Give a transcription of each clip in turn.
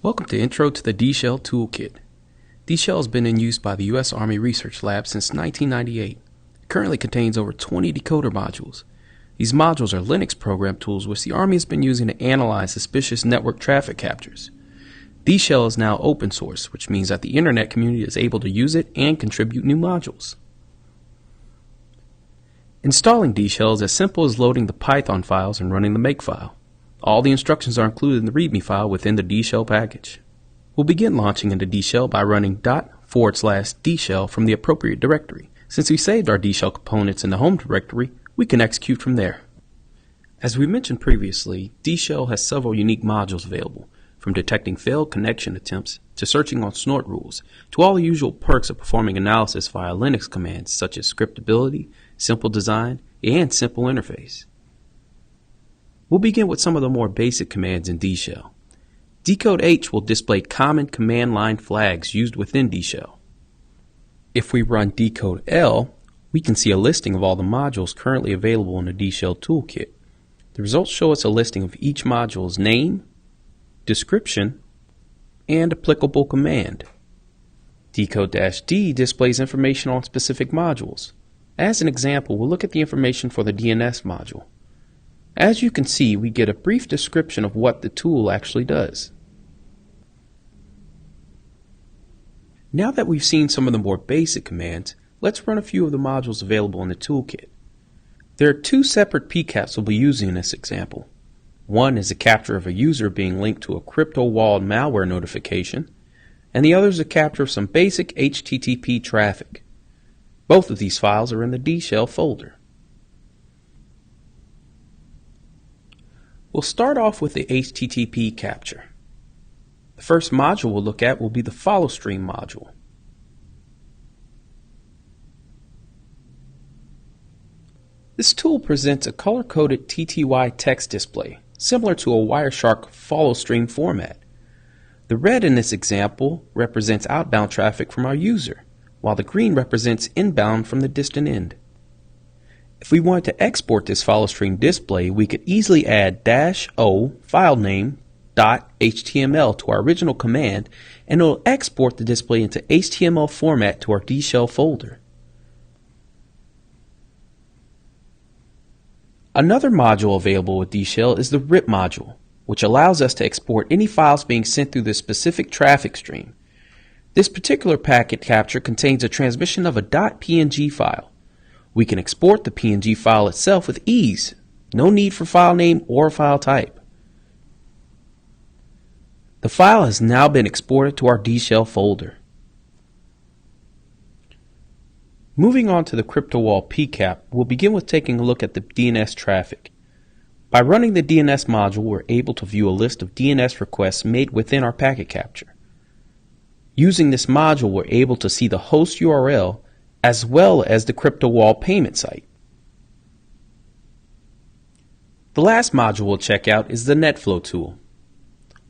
Welcome to Intro to the Dshell Toolkit. Dshell has been in use by the U.S. Army Research Lab since 1998. It currently contains over 20 decoder modules. These modules are Linux program tools which the Army has been using to analyze suspicious network traffic captures. Dshell is now open source, which means that the Internet community is able to use it and contribute new modules. Installing Dshell is as simple as loading the Python files and running the makefile. All the instructions are included in the README file within the Dshell package. We'll begin launching into Dshell by running /Dshell from the appropriate directory. Since we saved our Dshell components in the home directory, we can execute from there. As we mentioned previously, Dshell has several unique modules available, from detecting failed connection attempts to searching on snort rules, to all the usual perks of performing analysis via Linux commands such as scriptability, simple design, and simple interface. We'll begin with some of the more basic commands in Dshell. Decode H will display common command line flags used within Dshell. If we run Decode L, we can see a listing of all the modules currently available in the Dshell Toolkit. The results show us a listing of each module's name, description, and applicable command. Decode-D displays information on specific modules. As an example, we'll look at the information for the DNS module. As you can see, we get a brief description of what the tool actually does. Now that we've seen some of the more basic commands, let's run a few of the modules available in the toolkit. There are two separate PCAPs we'll be using in this example. One is a capture of a user being linked to a crypto-walled malware notification, and the other is a capture of some basic HTTP traffic. Both of these files are in the Dshell folder. We'll start off with the HTTP capture. The first module we'll look at will be the follow stream module. This tool presents a color-coded TTY text display, similar to a Wireshark follow stream format. The red in this example represents outbound traffic from our user, while the green represents inbound from the distant end. If we wanted to export this follow stream display, we could easily add -o filename .html to our original command, and it will export the display into HTML format to our Dshell folder. Another module available with Dshell is the RIP module, which allows us to export any files being sent through this specific traffic stream. This particular packet capture contains a transmission of a .png file. We can export the PNG file itself with ease. No need for file name or file type. The file has now been exported to our Dshell folder. Moving on to the CryptoWall PCAP, we'll begin with taking a look at the DNS traffic. By running the DNS module, we're able to view a list of DNS requests made within our packet capture. Using this module, we're able to see the host URL as well as the CryptoWall payment site. The last module we'll check out is the Netflow Tool.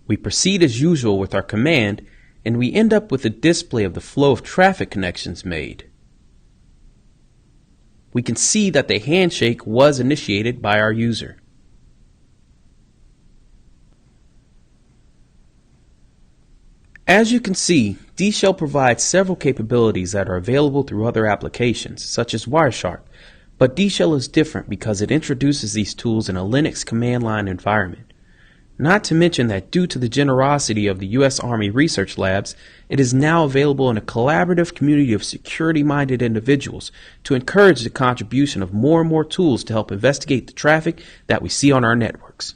We proceed as usual with our command, and we end up with a display of the flow of traffic connections made. We can see that the handshake was initiated by our user. As you can see, Dshell provides several capabilities that are available through other applications, such as Wireshark, but Dshell is different because it introduces these tools in a Linux command line environment. Not to mention that due to the generosity of the U.S. Army Research Labs, it is now available in a collaborative community of security-minded individuals to encourage the contribution of more and more tools to help investigate the traffic that we see on our networks.